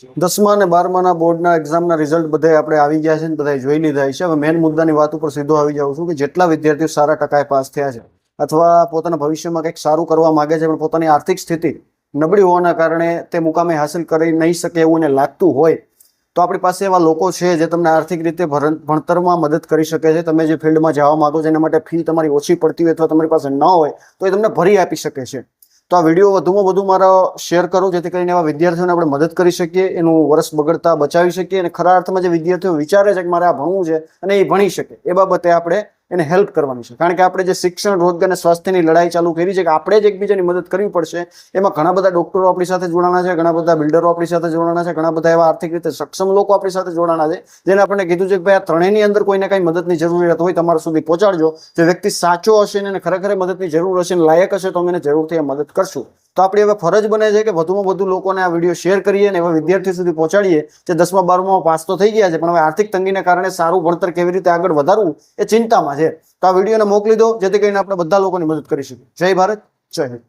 10મા અને 12માના બોર્ડના એક્ઝામના રિઝલ્ટ બધા આપણે આવી ગયા છે ને બધા જોઈ લીધા છે. હવે મેન મુદ્દાની વાત ઉપર સીધો આવી જાઉં છું કે જેટલા વિદ્યાર્થીઓ સારા ટકાએ પાસ થયા છે અથવા પોતાના ભવિષ્યમાં કંઈક સારું કરવા માંગે છે પણ પોતાની આર્થિક સ્થિતિ નબળી હોવાના કારણે તે મુકામે હાંસલ કરી નહીં શકે એવું એને લાગતું હોય તો આપણી પાસે એવા લોકો છે જે તમને આર્થિક રીતે ભણતરમાં મદદ કરી શકે છે. તમે જે ફિલ્ડમાં જવા માંગો છો એના માટે ફી તમારી ઓછી પડતી હોય અથવા તમારી પાસે ન હોય તો એ તમને ભરી આપી શકે છે. તો આ વિડીયો વધુમાં વધુ મારો શેર કરો જેથી કરીને એવા વિદ્યાર્થીઓને આપણે મદદ કરી શકીએ, એનું વર્ષ બગડતા બચાવી શકીએ અને ખરા અર્થમાં જે વિદ્યાર્થીઓ વિચારે છે કે મારે આ ભણવું છે અને એ ભણી શકે એ બાબતે આપણે એને હેલ્પ કરવાની છે. કારણ કે આપણે જે શિક્ષણ, રોજગાર અને સ્વાસ્થ્યની લડાઈ ચાલુ કરી છે કે આપણે જ એકબીજાની મદદ કરવી પડશે. એમાં ઘણા બધા ડોક્ટરો આપણી સાથે જોડાણા છે, ઘણા બધા બિલ્ડરો આપણી સાથે જોડાણા છે, ઘણા બધા એવા આર્થિક રીતે સક્ષમ લોકો આપણી સાથે જોડાણા છે જેને આપણે કીધું છે કે ભાઈ આ ત્રણેયની અંદર કોઈને કઈ મદદની જરૂરિયાત હોય તમારા સુધી પહોંચાડજો. જે વ્યક્તિ સાચો હશે ને ખરેખર મદદની જરૂર હશે ને લાયક હશે તો અમે એને જરૂરથી મદદ કરશું. તો આપણી હવે ફરજ બને છે કે વધુમાં વધુ લોકોને આ વિડીયો શેર કરીએ અને એવા વિદ્યાર્થીઓ સુધી પહોંચાડીએ જે 10મા 12મામાં પાસ તો થઈ ગયા છે પણ હવે આર્થિક તંગીને કારણે સારું ભણતર કેવી રીતે આગળ વધારવું એ ચિંતામાં છે. તો આ વિડીયોને મોકલી દો જેથી કરીને આપણે બધા લોકોની મદદ કરી શકીએ. જય ભારત, જય હિન્દ.